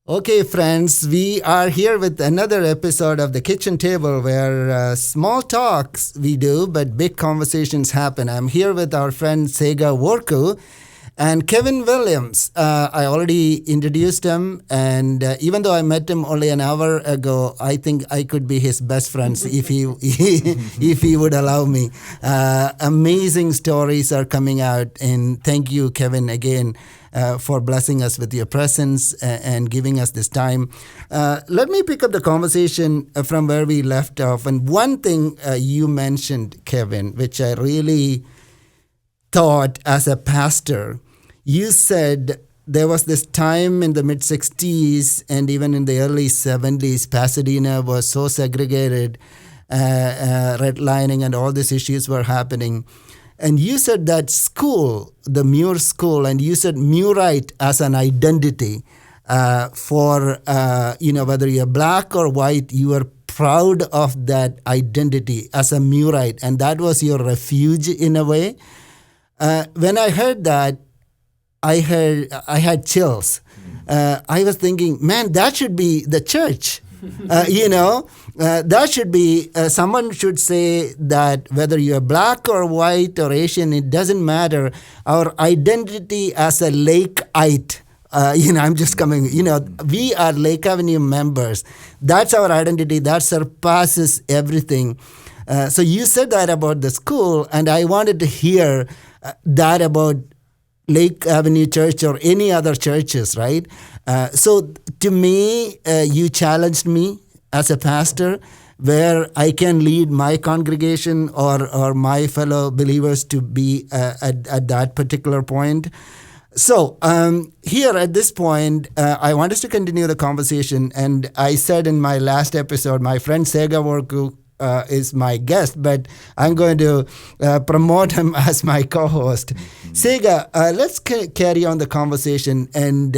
Okay, friends, we are here with another episode of the kitchen table where small talks we do, but big conversations happen. I'm here with our friend Tsega Worku and Kevin Williams. I already introduced him, and even though I met him only an hour ago, I think I could be his best friends if he if he would allow me. Amazing stories are coming out, and thank you, Kevin, again. For blessing us with your presence and giving us this time. Let me pick up the conversation from where we left off. And one thing you mentioned, Kevin, which I really thought as a pastor, you said there was this time in the mid-60s and even in the early 70s, Pasadena was so segregated, redlining and all these issues were happening. And you said that school, the Muir School, and you said Muirite as an identity for, whether you're black or white, you are proud of that identity as a Muirite. And that was your refuge in a way. When I heard that, I had chills. I was thinking, man, that should be the church. That should be, someone should say that whether you're black or white or Asian, it doesn't matter. Our identity as a Lakeite, I'm just coming, we are Lake Avenue members. That's our identity. That surpasses everything. So you said that about the school, and I wanted to hear that about Lake Avenue Church or any other churches, right? So to me, you challenged me as a pastor where I can lead my congregation or my fellow believers to be at that particular point. So here at this point, I want us to continue the conversation. And I said in my last episode, my friend Tsega Worku is my guest, but I'm going to promote him as my co-host. Tsega, let's carry on the conversation and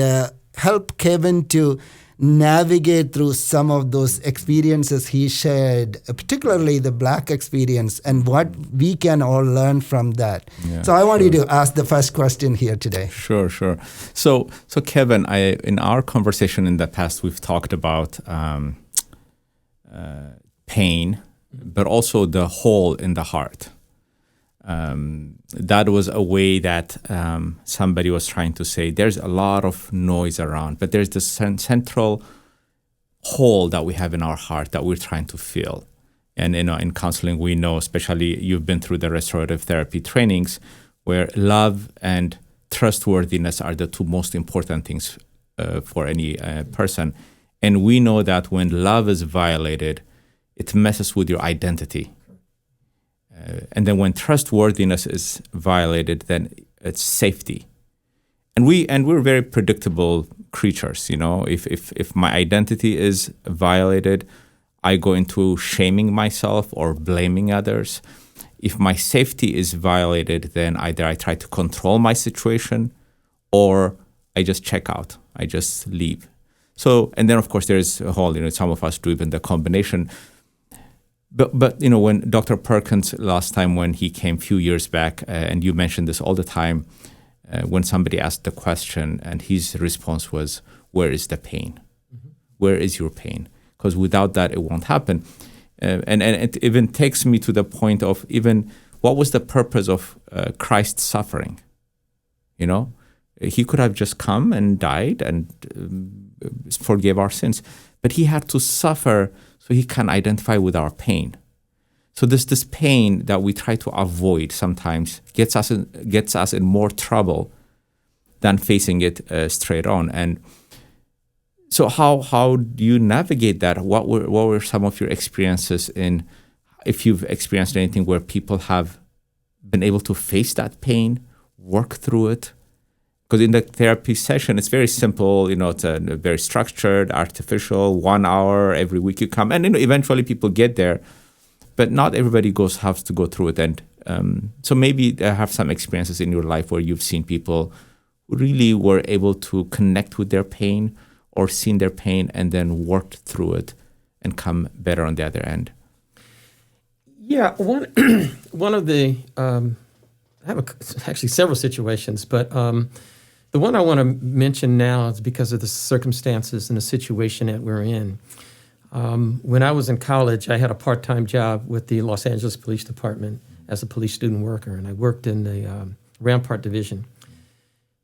help Kevin to navigate through some of those experiences he shared, particularly the black experience, and what we can all learn from that. Yeah, so I want you to ask the first question here today. Sure. So Kevin, in our conversation in the past, we've talked about pain, but also the hole in the heart. That was a way that somebody was trying to say there's a lot of noise around, but there's this central hole that we have in our heart that we're trying to fill. And in counseling, we know, especially you've been through the restorative therapy trainings, where love and trustworthiness are the two most important things for any person. And we know that when love is violated, it messes with your identity. And then when trustworthiness is violated, then it's safety. And we're very predictable creatures, If my identity is violated, I go into shaming myself or blaming others. If my safety is violated, then either I try to control my situation or I just check out. I just leave. So, and then of course there's a whole, some of us do even the combination. But when Dr. Perkins last time when he came a few years back, and you mentioned this all the time, when somebody asked the question and his response was, where is the pain? Mm-hmm. Where is your pain? Because without that, it won't happen. And it even takes me to the point of even what was the purpose of Christ's suffering? He could have just come and died and forgave our sins, but he had to suffer so he can identify with our pain. So this pain that we try to avoid sometimes gets us in more trouble than facing it straight on. And so how do you navigate that? What were some of your experiences if you've experienced anything where people have been able to face that pain, work through it? Because in the therapy session, it's very simple, it's a very structured, artificial, 1 hour every week you come. And eventually people get there, but not everybody has to go through it. And so maybe have some experiences in your life where you've seen people who really were able to connect with their pain or seen their pain and then worked through it and come better on the other end. Yeah, one of the, I have actually several situations, but The one I want to mention now is because of the circumstances and the situation that we're in. When I was in college, I had a part-time job with the Los Angeles Police Department as a police student worker, and I worked in the Rampart Division.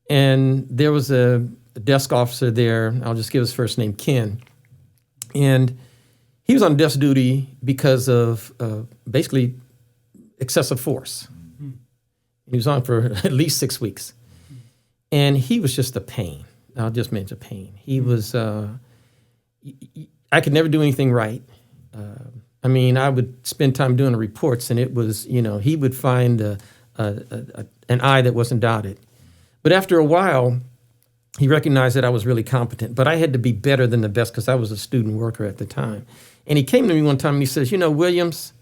And there was a desk officer there, I'll just give his first name, Ken. And he was on desk duty because of basically excessive force. He was on for at least 6 weeks. And he was just a pain. I'll just mention pain. He was, I could never do anything right. I mean, I would spend time doing the reports, and it was, he would find an I that wasn't dotted. But after a while, he recognized that I was really competent, but I had to be better than the best because I was a student worker at the time. And he came to me one time and he says, Williams,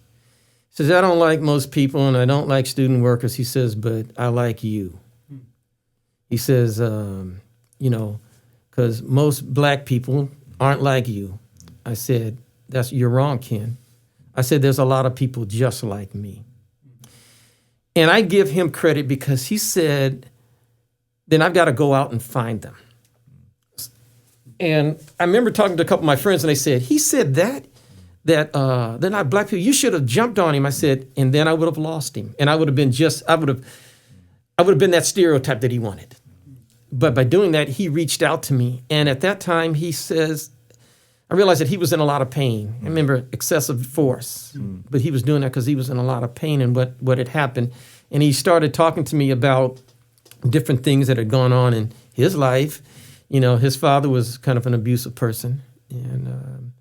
he says, I don't like most people and I don't like student workers. He says, but I like you. He says, because most black people aren't like you. I said, you're wrong, Ken. I said, there's a lot of people just like me. And I give him credit because he said, then I've got to go out and find them. And I remember talking to a couple of my friends, and they said, he said that they're not black people. You should have jumped on him. I said, and then I would have lost him. And I would have been I would have been that stereotype that he wanted. But by doing that, he reached out to me. And at that time, he says, I realized that he was in a lot of pain. I remember excessive force, but he was doing that because he was in a lot of pain and what had happened. And he started talking to me about different things that had gone on in his life. His father was kind of an abusive person, and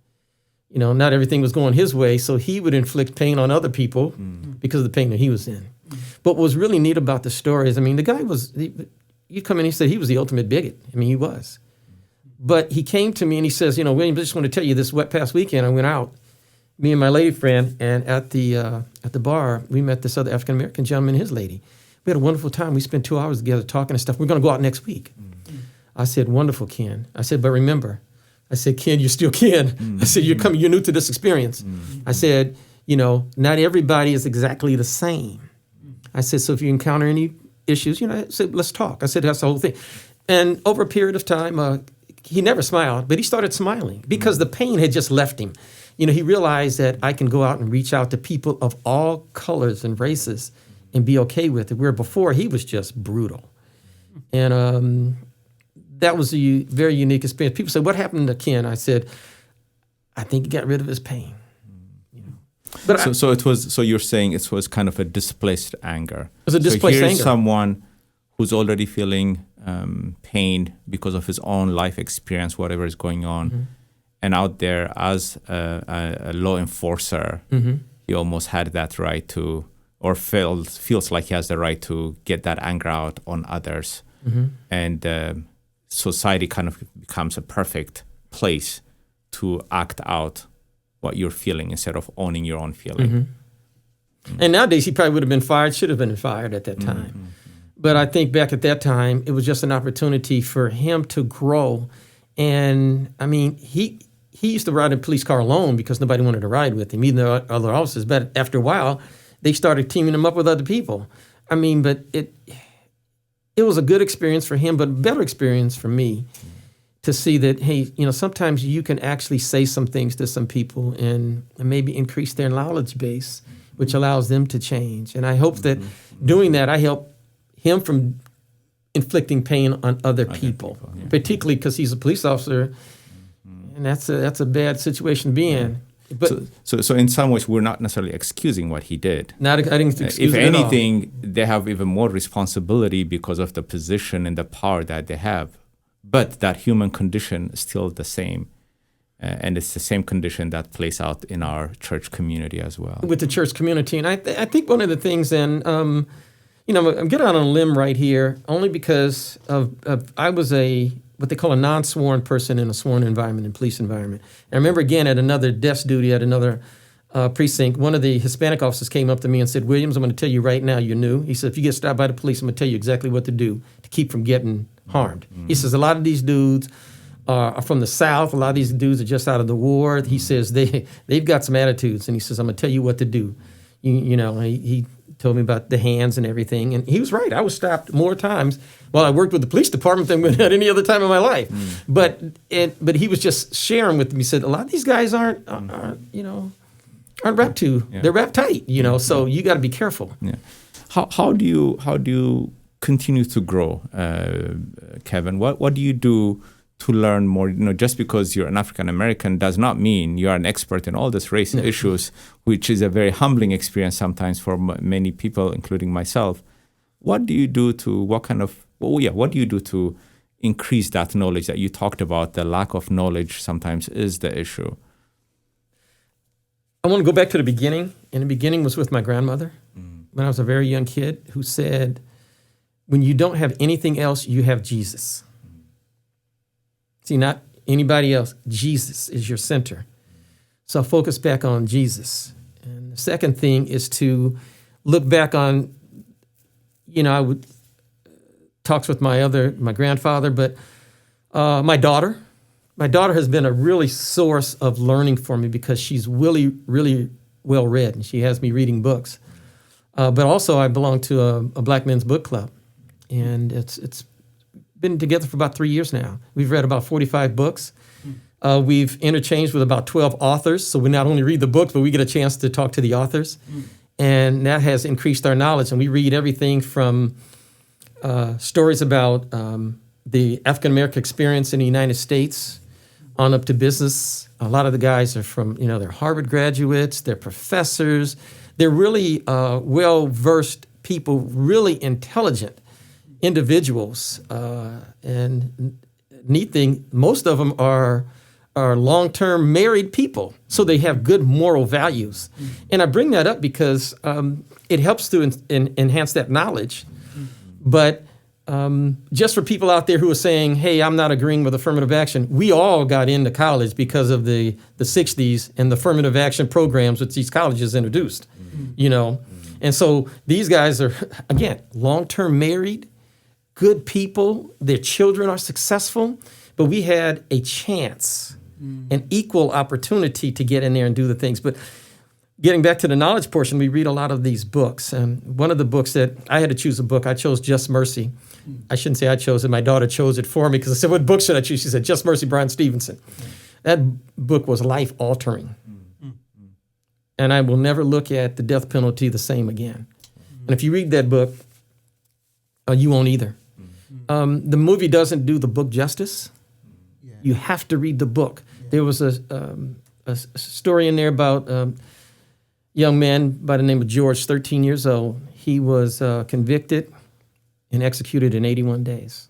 not everything was going his way, so he would inflict pain on other people because of the pain that he was in. But what was really neat about the story is, the guy was, you come in, he said he was the ultimate bigot. He was. But he came to me and he says, William, I just want to tell you this past weekend I went out, me and my lady friend, and at the bar, we met this other African-American gentleman and his lady. We had a wonderful time. We spent 2 hours together talking and stuff. We're going to go out next week. I said, wonderful, Ken. I said, but remember, I said, Ken, you're still Ken. I said, you're new to this experience. I said, not everybody is exactly the same. I said, so if you encounter any issues, I said, let's talk. I said, that's the whole thing. And over a period of time, he never smiled, but he started smiling because the pain had just left him. He realized that I can go out and reach out to people of all colors and races and be okay with it, where before he was just brutal. And that was a very unique experience. People said, what happened to Ken? I said, I think he got rid of his pain. But so you're saying it was kind of a displaced anger. It was a displaced anger. Here's someone who's already feeling pain because of his own life experience, whatever is going on. And out there as a law enforcer, he almost had that right to, or feels like he has the right to get that anger out on others. And society kind of becomes a perfect place to act out what you're feeling instead of owning your own feeling. And nowadays he probably would have been fired, should have been fired at that time. But I think back at that time, it was just an opportunity for him to grow. And he used to ride in a police car alone because nobody wanted to ride with him, even though other officers. But after a while, they started teaming him up with other people. But it was a good experience for him, but a better experience for me to see that, hey, sometimes you can actually say some things to some people and maybe increase their knowledge base, which allows them to change. And I hope that doing that, I help him from inflicting pain on other people, particularly because he's a police officer, and that's a bad situation to be in. But so in some ways, we're not necessarily excusing what he did. I didn't excuse if it at all. anything, they have even more responsibility because of the position and the power that they have. But that human condition is still the same. And it's the same condition that plays out in our church community as well. With the church community. And I think one of the things, and I'm getting out on a limb right here, only because I was what they call a non-sworn person in a sworn environment, in police environment. And I remember again at another desk duty at another precinct, one of the Hispanic officers came up to me and said, Williams, I'm going to tell you right now, you're new. He said, if you get stopped by the police, I'm going to tell you exactly what to do to keep from getting harmed. He says, a lot of these dudes are from the South. A lot of these dudes are just out of the war. He says, they've got some attitudes. And he says, I'm going to tell you what to do. He told me about the hands and everything, and he was right. I was stopped more times while I worked with the police department than at any other time in my life. But he was just sharing with me. He said, a lot of these guys aren't wrapped they're wrapped tight, so you got to be careful. Yeah. How do you continue to grow, Kevin? What do you do to learn more? Just because you're an African American does not mean you are an expert in all these race issues, which is a very humbling experience sometimes for many people, including myself. What do you do to increase that knowledge that you talked about? The lack of knowledge sometimes is the issue. I want to go back to the beginning, and the beginning was with my grandmother when I was a very young kid, who said, when you don't have anything else, you have Jesus. See, not anybody else. Jesus is your center. So focus back on Jesus. And the second thing is to look back on, I would talks with my grandfather, but my daughter. My daughter has been a really source of learning for me because she's really, really well read, and she has me reading books. But also, I belong to a Black men's book club, and it's been together for about 3 years now. We've read about 45 books. We've interchanged with about 12 authors, so we not only read the books, but we get a chance to talk to the authors, and that has increased our knowledge. And we read everything from stories about the African American experience in the United States on up to business. A lot of the guys are from, they're Harvard graduates, they're professors, they're really well-versed people, really intelligent individuals. And neat thing, most of them are long-term married people, so they have good moral values. And I bring that up because it helps to enhance that knowledge. But just for people out there who are saying, hey, I'm not agreeing with affirmative action, we all got into college because of the 60s and the affirmative action programs which these colleges introduced, And so these guys are, again, long-term married, good people, their children are successful, but we had a chance, an equal opportunity to get in there and do the things. But getting back to the knowledge portion, we read a lot of these books. And one of the books that I had to choose a book, I chose Just Mercy. I shouldn't say I chose it. My daughter chose it for me because I said, what book should I choose? She said, Just Mercy, Brian Stevenson. That book was life-altering. And I will never look at the death penalty the same again. And if you read that book, you won't either. The movie doesn't do the book justice. You have to read the book. There was a story in there about a young man by the name of George, 13 years old. He was convicted and executed in 81 days.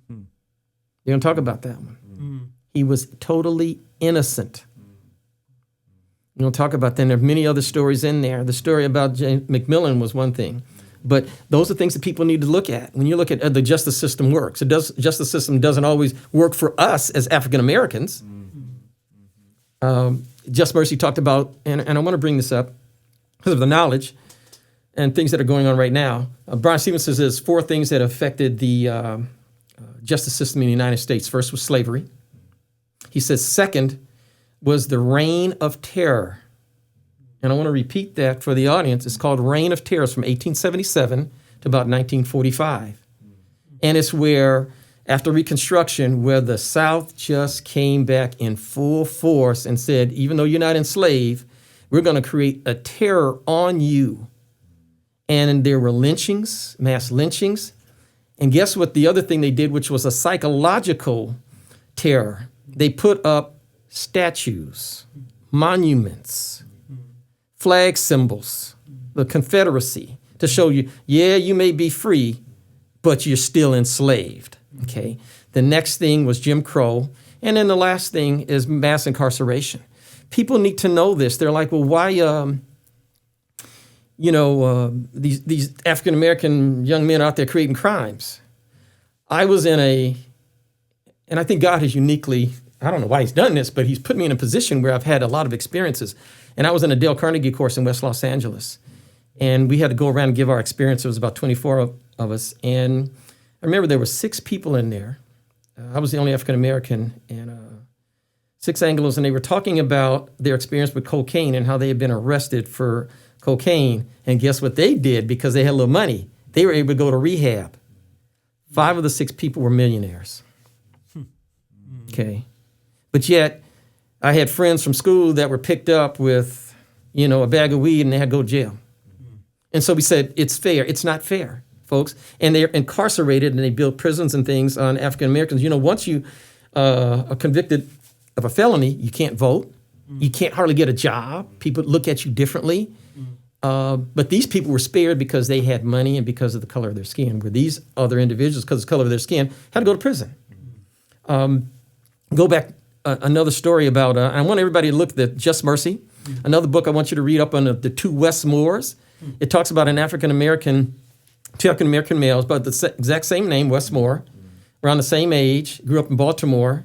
They don't talk about that one. He was totally innocent. You don't talk about that. There are many other stories in there. The story about James McMillan was one thing. But those are things that people need to look at. When you look at the justice system works, justice system doesn't always work for us as African Americans. Just Mercy talked about, and I want to bring this up because of the knowledge and things that are going on right now. Brian Stevenson says there's 4 things that affected the justice system in the United States. First was slavery. He says second was the reign of terror. And I want to repeat that for the audience. It's called Reign of Terror from 1877 to about 1945. And it's where, after Reconstruction, where the South just came back in full force and said, even though you're not enslaved, we're going to create a terror on you. And there were lynchings, mass lynchings. And guess what the other thing they did, which was a psychological terror? They put up statues, monuments, flag symbols, the Confederacy, to show you, you may be free, but you're still enslaved, okay? The next thing was Jim Crow, and then the last thing is mass incarceration. People need to know this. They're like, well, why, these African-American young men out there creating crimes? I was and I think God has uniquely, I don't know why he's done this, but he's put me in a position where I've had a lot of experiences. And I was in a Dale Carnegie course in West Los Angeles. And we had to go around and give our experience. There was about 24 of us. And I remember there were 6 people in there. I was the only African-American and 6 Anglos. And they were talking about their experience with cocaine and how they had been arrested for cocaine. And guess what they did? Because they had a little money, they were able to go to rehab. 5 of the 6 people were millionaires. Okay. But yet, I had friends from school that were picked up with, a bag of weed and they had to go to jail. And so we said, it's fair. It's not fair, folks. And they're incarcerated and they build prisons and things on African Americans. Once you are convicted of a felony, you can't vote. You can't hardly get a job. People look at you differently. But these people were spared because they had money and because of the color of their skin, where these other individuals, because of the color of their skin, had to go to prison. Go back, another story about, I want everybody to look at Just Mercy. Another book I want you to read up on the 2 Westmores. It talks about two African American males, but the exact same name, Westmore, around the same age, grew up in Baltimore.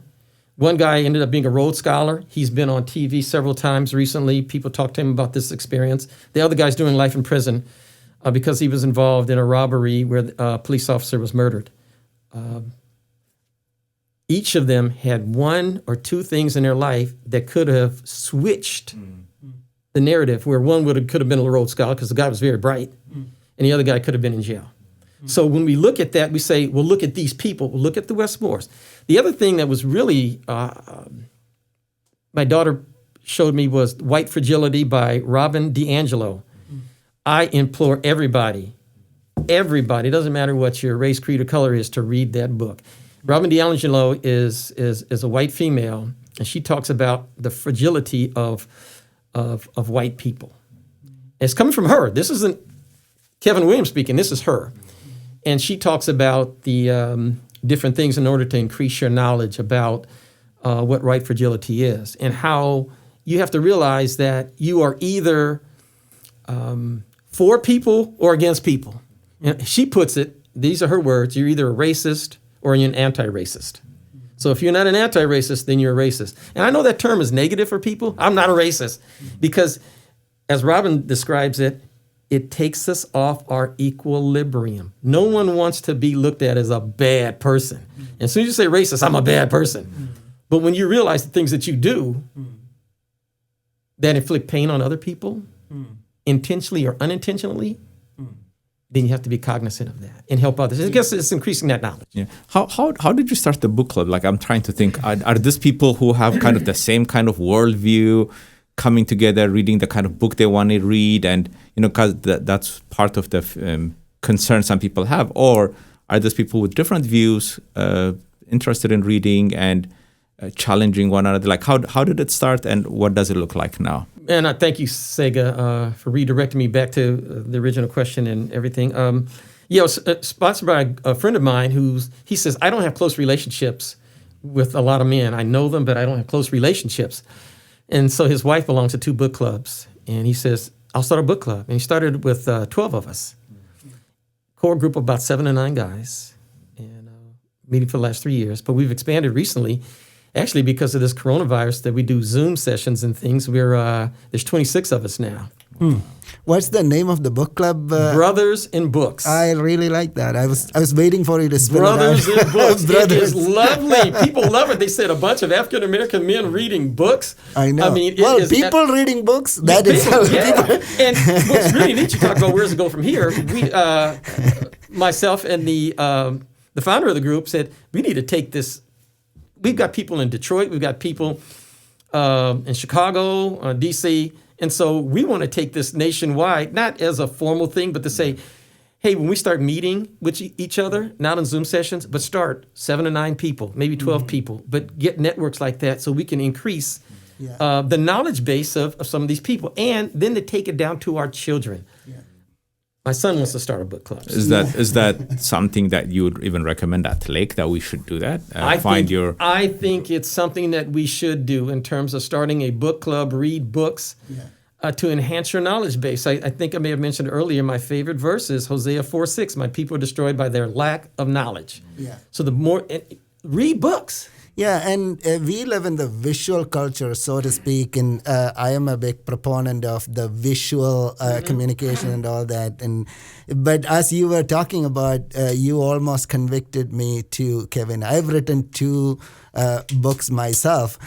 One guy ended up being a Rhodes Scholar. He's been on TV several times recently. People talk to him about this experience. The other guy's doing life in prison because he was involved in a robbery where a police officer was murdered. Each of them had 1 or 2 things in their life that could have switched the narrative, where one could have been a Rhodes Scholar because the guy was very bright, and the other guy could have been in jail. So when we look at that, we say, well, look at these people. We'll look at the Westmores. The other thing that was really, my daughter showed me, was White Fragility by Robin DiAngelo. I implore everybody, doesn't matter what your race, creed, or color is, to read that book. Robin DiAngelo is a white female, and she talks about the fragility of white people. It's coming from her. This isn't Kevin Williams speaking. This is her. And she talks about the different things in order to increase your knowledge about what white fragility is, and how you have to realize that you are either for people or against people. And she puts it, these are her words, you're either a racist or you're an anti-racist. So if you're not an anti-racist, then you're a racist. And I know that term is negative for people. I'm not a racist because, as Robin describes it, it takes us off our equilibrium. No one wants to be looked at as a bad person. And as soon as you say racist, I'm a bad person. But when you realize the things that you do that inflict pain on other people, intentionally or unintentionally, then you have to be cognizant of that and help others. I guess it's increasing that knowledge. Yeah. How did you start the book club? Like, I'm trying to think, are these people who have kind of the same kind of worldview, coming together, reading the kind of book they want to read, and because that's part of the concern some people have, or are those people with different views, interested in reading and challenging one another? Like, how did it start, and what does it look like now? And I thank you, Tsega, for redirecting me back to the original question and everything. It was sponsored by a friend of mine he says, I don't have close relationships with a lot of men. I know them, but I don't have close relationships. And so his wife belongs to 2 book clubs. And he says, I'll start a book club. And he started with 12 of us. Core group of about 7 to 9 guys. And meeting for the last 3 years. But we've expanded recently, actually because of this coronavirus, that we do Zoom sessions and things. There's 26 of us now. What's the name of the book club? Brothers in Books. I really like that. I was waiting for you to spell Brothers it out. in Books. Brothers. It is lovely. People love it. They said a bunch of African American men reading books. I know. I mean, people reading books. That is people, yeah. And what's really neat, you talk about where does it go from here. We, myself and the founder of the group said we need to take this. We've got people in Detroit. We've got people in Chicago, D.C., and so we want to take this nationwide, not as a formal thing, but to say, hey, when we start meeting with each other, not on Zoom sessions, but start 7 to 9 people, maybe 12 people, but get networks like that so we can increase the knowledge base of some of these people, and then to take it down to our children. Yeah. My son wants to start a book club. Is that something that you would even recommend at Lake, that we should do that? I think it's something that we should do in terms of starting a book club, read books to enhance your knowledge base. I think I may have mentioned earlier, my favorite verse is Hosea 4:6. My people are destroyed by their lack of knowledge. Yeah. So the more, read books. Yeah, and we live in the visual culture, so to speak, and I am a big proponent of the visual communication and all that. But as you were talking about, you almost convicted me to, Kevin. I've written 2 books myself,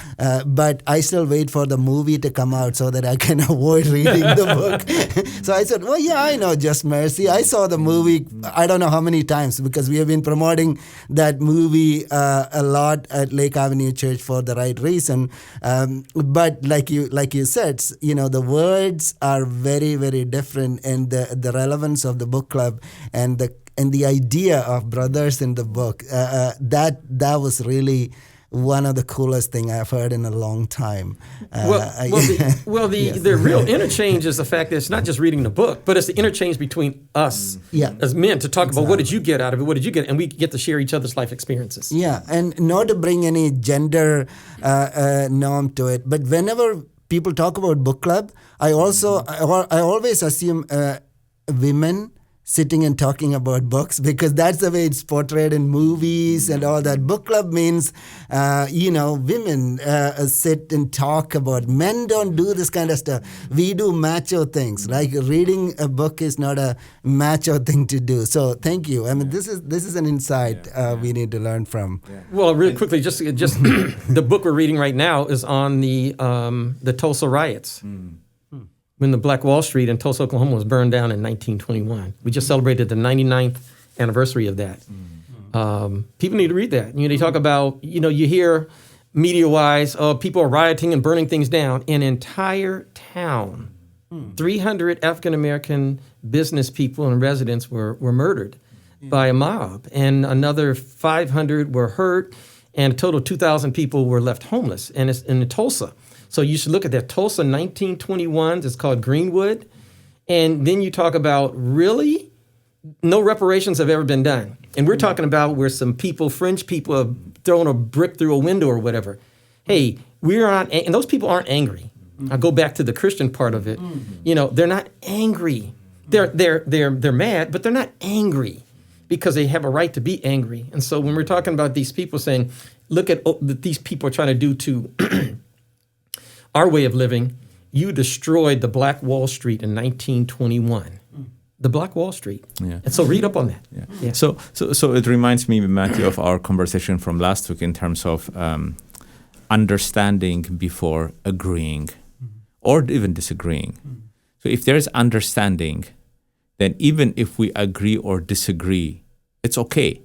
but I still wait for the movie to come out so that I can avoid reading the book. So I said, well, yeah, I know Just Mercy. I saw the movie, I don't know how many times, because we have been promoting that movie a lot at Lake Avenue Church for the right reason. But like you said, the words are very, very different, and the relevance of the book club and the idea of brothers in the book, that was really one of the coolest thing I've heard in a long time. The real interchange is the fact that it's not just reading the book, but it's the interchange between us as men to talk about what did you get out of it, what did you get, and we get to share each other's life experiences. Yeah, and not to bring any gender norm to it, but whenever people talk about book club, I always assume women sitting and talking about books, because that's the way it's portrayed in movies and all that. Book club means, women sit and talk about. Men don't do this kind of stuff. We do macho things. Like reading a book is not a macho thing to do. So thank you. I mean, this is an insight we need to learn from. Yeah. Well, really quickly, just the book we're reading right now is on the Tulsa riots. When the Black Wall Street in Tulsa, Oklahoma was burned down in 1921. We just celebrated the 99th anniversary of that. People need to read that. They talk about, you hear media-wise, people are rioting and burning things down. An entire town, 300 African-American business people and residents were murdered by a mob, and another 500 were hurt, and a total of 2,000 people were left homeless, and it's in Tulsa. So you should look at that. Tulsa 1921, it's called Greenwood. And then you talk about, really? No reparations have ever been done. And we're talking about where some people, fringe people, have thrown a brick through a window or whatever. Hey, and those people aren't angry. I go back to the Christian part of it. They're not angry. They're mad, but they're not angry because they have a right to be angry. And so when we're talking about these people saying, look at what these people are trying to do to our way of living, you destroyed the Black Wall Street in 1921. The Black Wall Street. Yeah. And so read up on that. Yeah. Yeah. So it reminds me, Matthew, of our conversation from last week in terms of understanding before agreeing or even disagreeing. So if there's understanding, then even if we agree or disagree, it's okay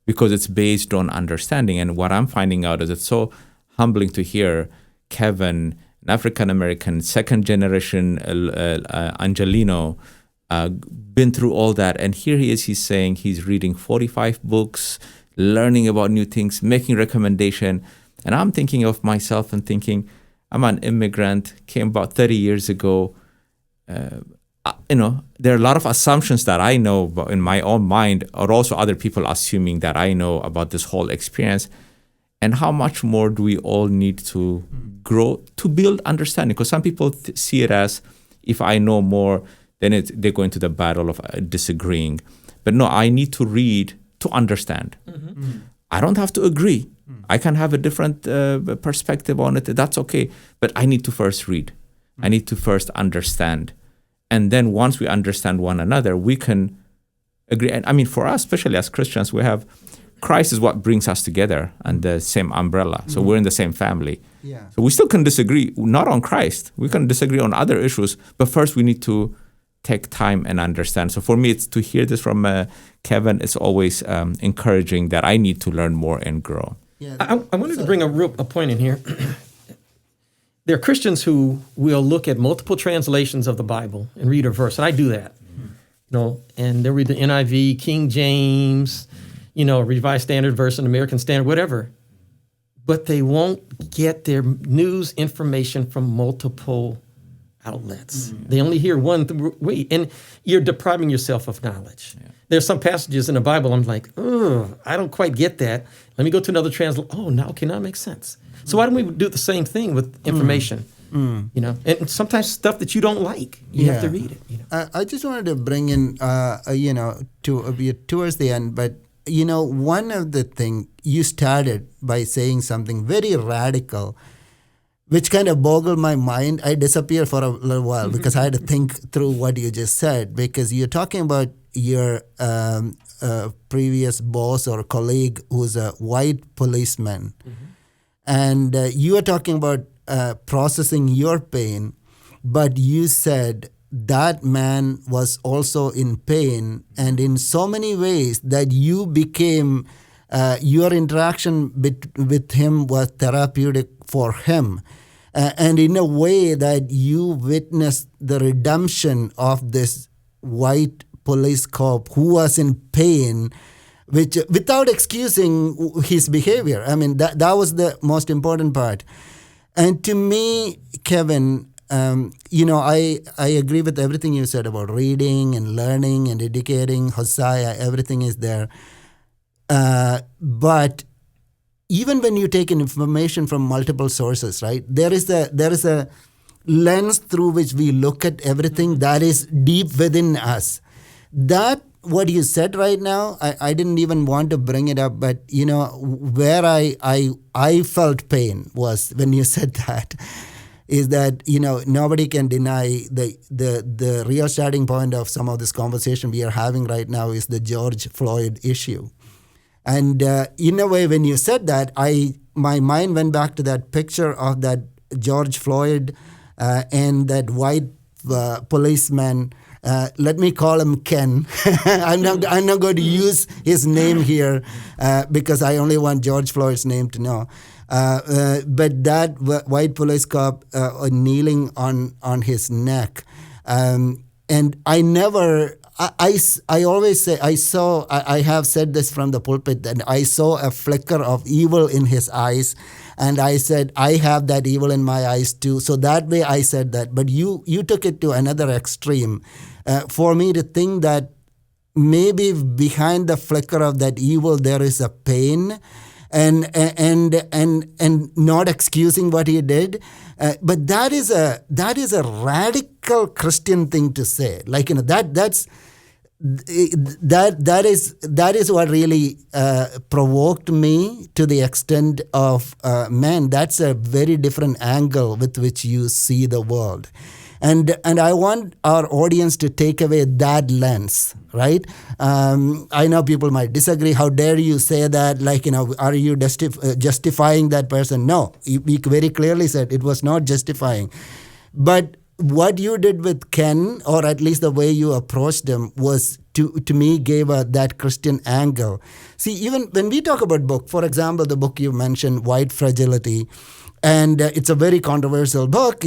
because it's based on understanding. And what I'm finding out is it's so humbling to hear Kevin, an African-American, second generation Angelino, been through all that. And here he is, he's saying he's reading 45 books, learning about new things, making recommendation. And I'm thinking of myself and thinking, I'm an immigrant, came about 30 years ago. There are a lot of assumptions that I know in my own mind, or also other people assuming that I know about this whole experience. And how much more do we all need to grow to build understanding? Because some people see it as, if I know more, then they go into the battle of disagreeing. But no, I need to read to understand. I don't have to agree. I can have a different perspective on it. That's okay. But I need to first read. I need to first understand. And then once we understand one another, we can agree. And I mean, for us, especially as Christians, we have Christ is what brings us together under the same umbrella. So we're in the same family. Yeah. So we still can disagree, not on Christ. We can disagree on other issues, but first we need to take time and understand. So for me, it's to hear this from Kevin. It's always encouraging that I need to learn more and grow. Yeah, I wanted to bring a point in here. There are Christians who will look at multiple translations of the Bible and read a verse, and I do that. And they'll read the NIV, King James, Revised Standard Version, American Standard, whatever. But they won't get their news information from multiple outlets. They only hear one way, and you're depriving yourself of knowledge. Yeah. There's some passages in the Bible I'm like, I don't quite get that. Let me go to another translation. Oh, now it makes sense. So why don't we do the same thing with information? And sometimes stuff that you don't like, you have to read it. I just wanted to bring in, towards the end, but one of the things you started by saying something very radical, which kind of boggled my mind. I disappeared for a little while because I had to think through what you just said, because you're talking about your previous boss or colleague who's a white policeman, and you were talking about processing your pain, but you said that man was also in pain, and in so many ways that you became, your interaction with him was therapeutic for him. And in a way that you witnessed the redemption of this white police cop who was in pain, which without excusing his behavior. I mean, that was the most important part. And to me, Kevin, I agree with everything you said about reading and learning and educating. Hosea, everything is there. But even when you take in information from multiple sources, right, there is a lens through which we look at everything that is deep within us. That what you said right now, I didn't even want to bring it up, but where I felt pain was when you said that, is that nobody can deny the real starting point of some of this conversation we are having right now is the George Floyd issue. And in a way, when you said that, my mind went back to that picture of that George Floyd and that white policeman. Let me call him Ken. I'm not going to use his name here because I only want George Floyd's name to know. But that white police cop kneeling on his neck, and I never. I always say I have said this from the pulpit, and I saw a flicker of evil in his eyes, and I said I have that evil in my eyes too. So that way I said that, but you took it to another extreme, for me to think that maybe behind the flicker of that evil there is a pain, and not excusing what he did. But that is a radical Christian thing to say. Like that is what really provoked me to the extent of man. That's a very different angle with which you see the world. And I want our audience to take away that lens, right? I know people might disagree. How dare you say that? Like, are you justifying that person? No, you very clearly said it was not justifying. But what you did with Ken, or at least the way you approached him, was to me gave that Christian angle. See, even when we talk about book, for example, the book you mentioned, White Fragility, and it's a very controversial book.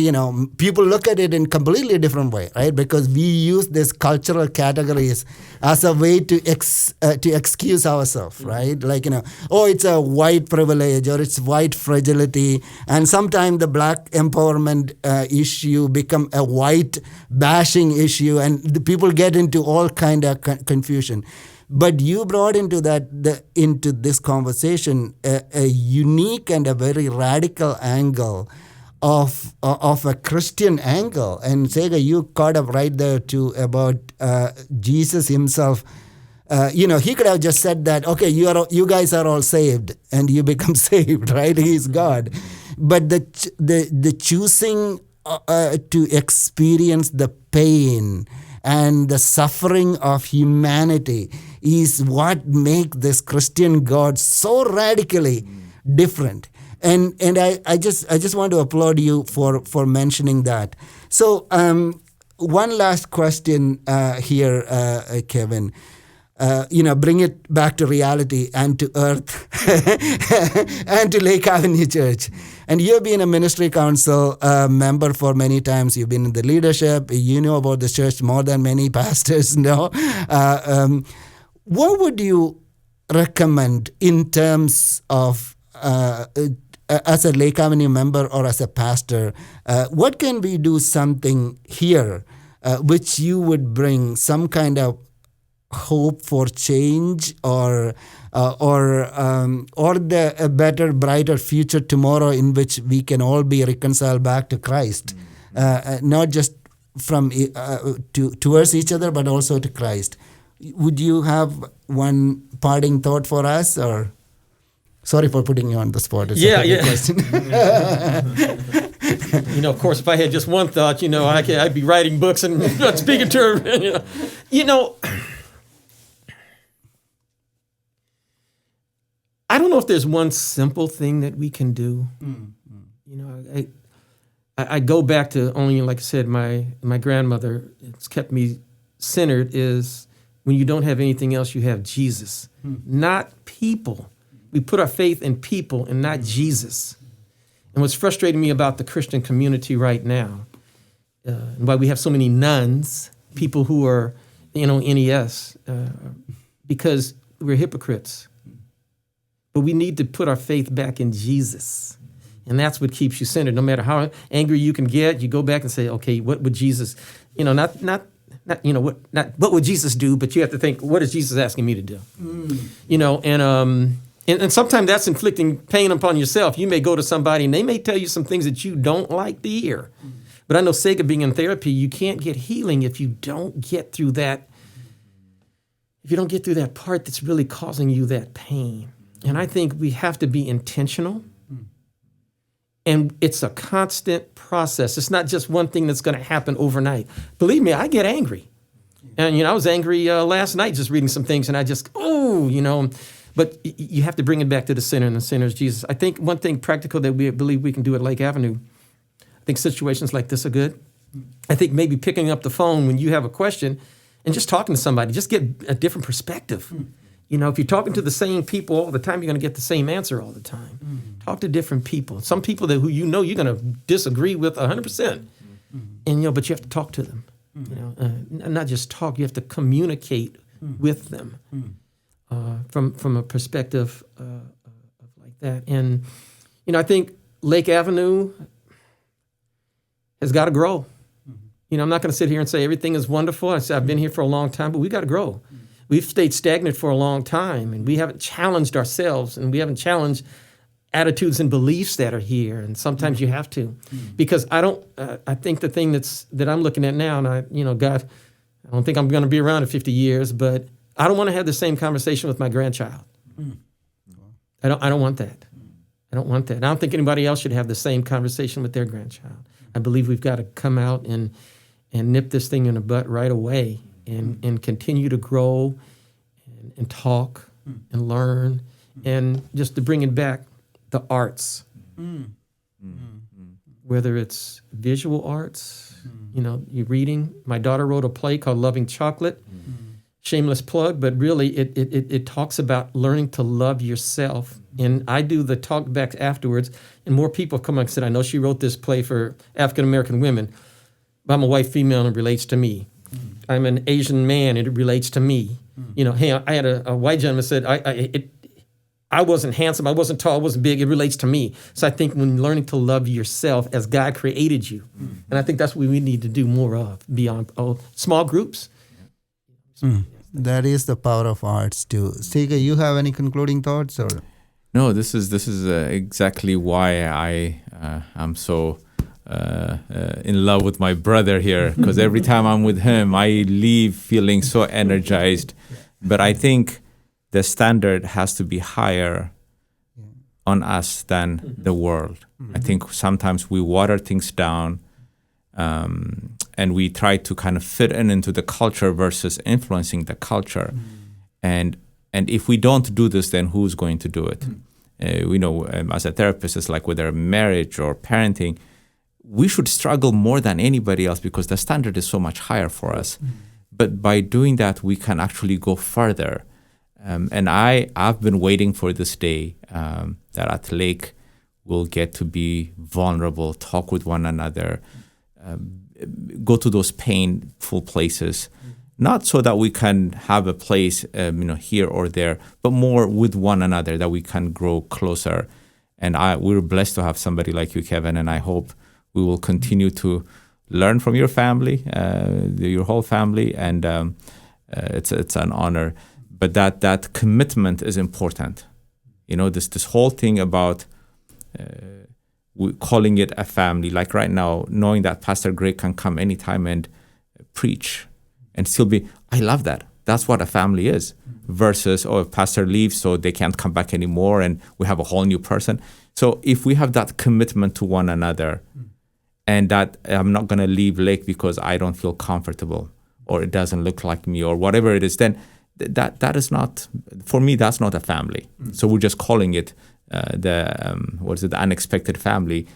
People look at it in completely different way, right? Because we use these cultural categories as a way to excuse ourselves, right? Like, it's a white privilege or it's white fragility. And sometimes the black empowerment issue become a white bashing issue, and the people get into all kind of confusion. But you brought into this conversation a unique and a very radical angle of a Christian angle. And Tsega, you caught up right there too about Jesus himself. He could have just said that, okay, you guys are all saved and you become saved, right? He's God. But the choosing to experience the pain and the suffering of humanity is what make this Christian God so radically different. And I just want to applaud you for mentioning that. So one last question here, Kevin. Bring it back to reality and to earth and to Lake Avenue Church. And you've been a ministry council member for many times. You've been in the leadership. You know about the church more than many pastors know. What would you recommend in terms of, as a Lake Avenue member or as a pastor, what can we do something here which you would bring some kind of hope for change or a better, brighter future tomorrow in which we can all be reconciled back to Christ, not just from towards each other, but also to Christ. Would you have one parting thought for us, or sorry for putting you on the spot? It's a question. Of course, if I had just one thought, I'd be writing books and not speaking to her. I don't know if there's one simple thing that we can do. You know, I go back to only, like I said, my grandmother, it's kept me centered, is when you don't have anything else, you have Jesus, not people. We put our faith in people and not Jesus. And what's frustrating me about the Christian community right now, and why we have so many nuns, people who are, NES, because we're hypocrites. But we need to put our faith back in Jesus. And that's what keeps you centered. No matter how angry you can get, you go back and say, okay, what would Jesus, not what would Jesus do, but you have to think, what is Jesus asking me to do? And sometimes that's inflicting pain upon yourself. You may go to somebody and they may tell you some things that you don't like to hear. But I know, Tsega, being in therapy, you can't get healing if you don't get through that. If you don't get through that part that's really causing you that pain. And I think we have to be intentional. And it's a constant process. It's not just one thing that's going to happen overnight. Believe me, I get angry. And, I was angry last night just reading some things, and I just, but you have to bring it back to the center, and the center is Jesus. I think one thing practical that we believe we can do at Lake Avenue, I think situations like this are good. I think maybe picking up the phone when you have a question and just talking to somebody, just get a different perspective. If you're talking to the same people all the time, you're going to get the same answer all the time. Talk to different people. Some people who you're going to disagree with 100%. And, but you have to talk to them. Not just talk, you have to communicate with them from a perspective of like that. And, I think Lake Avenue has got to grow. I'm not going to sit here and say everything is wonderful. I've been here for a long time, but we got to grow. We've stayed stagnant for a long time, and we haven't challenged ourselves, and we haven't challenged attitudes and beliefs that are here. And sometimes you have to, because I think the thing that I'm looking at now, and God, I don't think I'm going to be around in 50 years, but I don't want to have the same conversation with my grandchild. I don't want that. I don't want that. I don't think anybody else should have the same conversation with their grandchild. I believe we've got to come out and nip this thing in the butt right away. And continue to grow and talk and learn, and just to bring it back, the arts, whether it's visual arts, you're reading. My daughter wrote a play called Loving Chocolate, shameless plug, but really it talks about learning to love yourself. And I do the talk back afterwards, and more people come up and said, I know she wrote this play for African-American women, but I'm a white female and it relates to me. I'm an Asian man, and it relates to me. Hey, I had a white gentleman said, I wasn't handsome, I wasn't tall, I wasn't big, it relates to me. So I think when learning to love yourself as God created you, and I think that's what we need to do more of, beyond small groups. That is the power of arts too. Tsega, you have any concluding thoughts? Or No, this is exactly why I'm so in love with my brother here, because every time I'm with him, I leave feeling so energized. But I think the standard has to be higher on us than the world. I think sometimes we water things down, and we try to kind of fit into the culture versus influencing the culture. And if we don't do this, then who's going to do it? We know, as a therapist, it's like whether marriage or parenting, we should struggle more than anybody else because the standard is so much higher for us. But by doing that, we can actually go further. And I've been waiting for this day that at Lake we'll get to be vulnerable, talk with one another, go to those painful places, not so that we can have a place here or there, but more with one another, that we can grow closer. And we're blessed to have somebody like you, Kevin, and I hope we will continue to learn from your family, your whole family, and it's an honor. But that commitment is important. This whole thing about calling it a family, like right now, knowing that Pastor Greg can come anytime and preach and still be, I love that. That's what a family is. Versus, if Pastor leaves, so they can't come back anymore, and we have a whole new person. So if we have that commitment to one another, and that I'm not going to leave Lake because I don't feel comfortable, or it doesn't look like me, or whatever it is, then that is not, for me, that's not a family. So we're just calling it the unexpected family,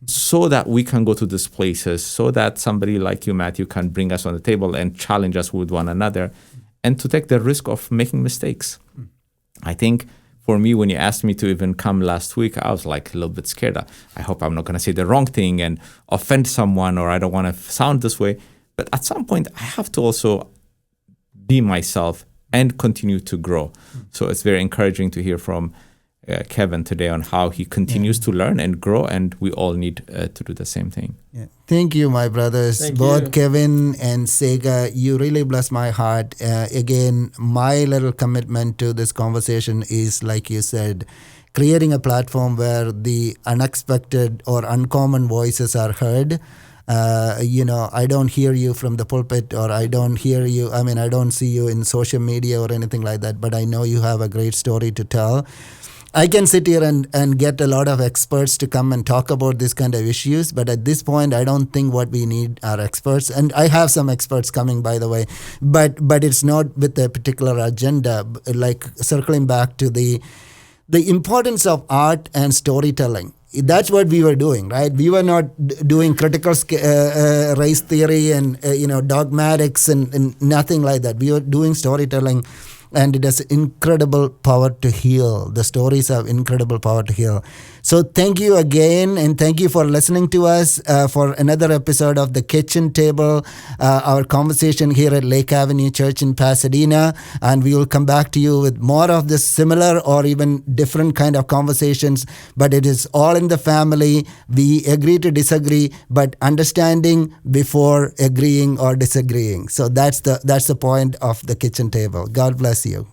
so that we can go to these places, so that somebody like you, Mathew, can bring us on the table and challenge us with one another, and to take the risk of making mistakes. I think for me, when you asked me to even come last week, I was like a little bit scared. I hope I'm not going to say the wrong thing and offend someone, or I don't want to sound this way. But at some point, I have to also be myself and continue to grow. So it's very encouraging to hear from Kevin today on how he continues to learn and grow, and we all need to do the same thing. Yeah. Thank you, my brothers. Thank Both you. Kevin and Tsega, you really bless my heart. Again, my little commitment to this conversation is, like you said, creating a platform where the unexpected or uncommon voices are heard. I don't hear you from the pulpit, or I don't see you in social media or anything like that, but I know you have a great story to tell. I can sit here and get a lot of experts to come and talk about this kind of issues, but at this point, I don't think what we need are experts. And I have some experts coming, by the way, but it's not with a particular agenda. Like circling back to the importance of art and storytelling. That's what we were doing, right? We were not doing critical race theory and dogmatics and nothing like that. We were doing storytelling. And it has incredible power to heal. The stories have incredible power to heal. So thank you again, and thank you for listening to us for another episode of The Kitchen Table, our conversation here at Lake Avenue Church in Pasadena. And we will come back to you with more of this similar or even different kind of conversations. But it is all in the family. We agree to disagree, but understanding before agreeing or disagreeing. So that's the point of The Kitchen Table. God bless you.